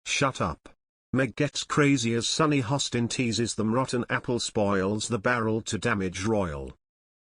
Shut up. Meg gets crazy as Sonny Hostin teases them. Rotten apple spoils the barrel to damage royal.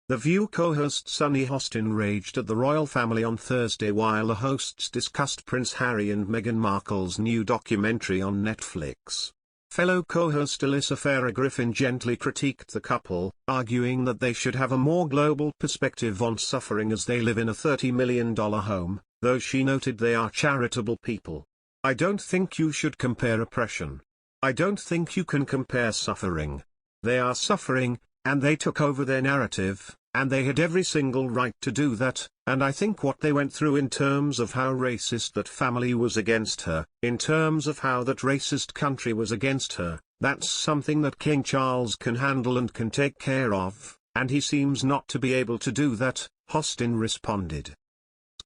The View co-host Sonny Hostin raged at the royal family on Thursday while the hosts discussed Prince Harry and Meghan Markle's new documentary on Netflix. Fellow co-host Alyssa Farah Griffin gently critiqued the couple, arguing that they should have a more global perspective on suffering as they live in a $30 million home, though she noted they are charitable people. I don't think you should compare oppression. I don't think you can compare suffering. They are suffering, and they took over their narrative, and they had every single right to do that, and I think what they went through in terms of how racist that family was against her, in terms of how that racist country was against her, that's something that King Charles can handle and can take care of, and he seems not to be able to do that, Hostin responded.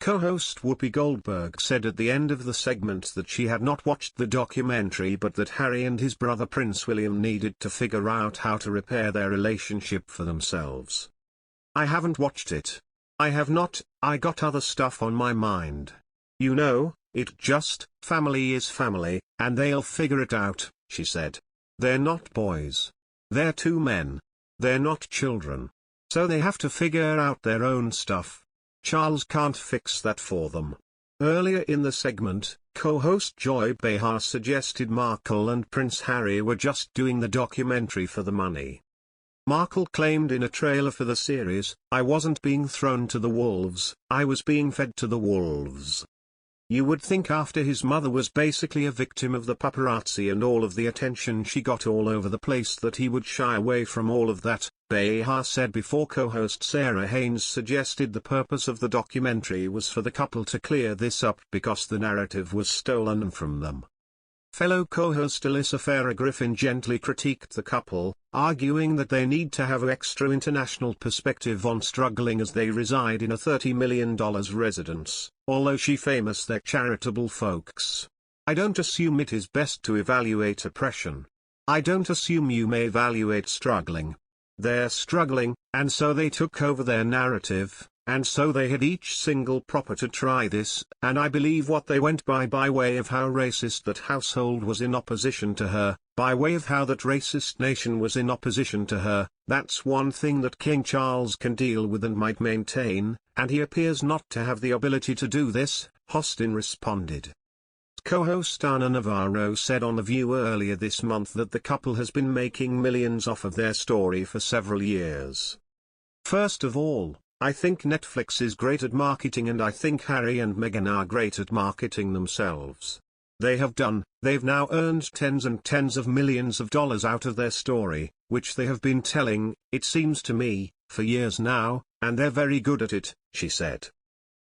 Co-host Whoopi Goldberg said at the end of the segment that she had not watched the documentary but that Harry and his brother Prince William needed to figure out how to repair their relationship for themselves. I haven't watched it. I have not, I got other stuff on my mind. You know, family is family, and they'll figure it out, she said. They're not boys. They're two men. They're not children. So they have to figure out their own stuff. Charles can't fix that for them. Earlier in the segment, co-host Joy Behar suggested Markle and Prince Harry were just doing the documentary for the money. Markle claimed in a trailer for the series, "I wasn't being thrown to the wolves, I was being fed to the wolves." You would think after his mother was basically a victim of the paparazzi and all of the attention she got all over the place that he would shy away from all of that, Behar said before co-host Sarah Haynes suggested the purpose of the documentary was for the couple to clear this up because the narrative was stolen from them. Fellow co-host Alyssa Farah Griffin gently critiqued the couple, arguing that they need to have extra international perspective on struggling as they reside in a $30 million residence, although she famous they're charitable folks. I don't assume it is best to evaluate oppression. I don't assume you may evaluate struggling. They're struggling, and so they took over their narrative, and so they had each single proper to try this, and I believe what they went by way of how racist that household was in opposition to her, by way of how that racist nation was in opposition to her, that's one thing that King Charles can deal with and might maintain, and he appears not to have the ability to do this, Hostin responded. Co-host Ana Navarro said on The View earlier this month that the couple has been making millions off of their story for several years. First of all, I think Netflix is great at marketing and I think Harry and Meghan are great at marketing themselves. They've now earned tens and tens of millions of dollars out of their story, which they have been telling, it seems to me, for years now, and they're very good at it, she said.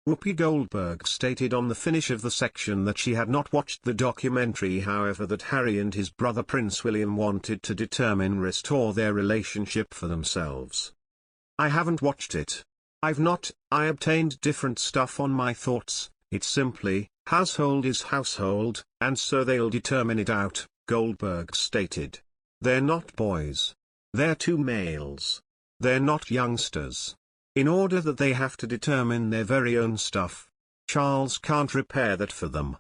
Whoopi Goldberg stated on the finish of the section that she had not watched the documentary, however that Harry and his brother Prince William wanted to restore their relationship for themselves. I haven't watched it. I obtained different stuff on my thoughts, it's simply, household is household, and so they'll determine it out, Goldberg stated. They're not boys. They're two males. They're not youngsters. In order that they have to determine their very own stuff. Charles can't repair that for them.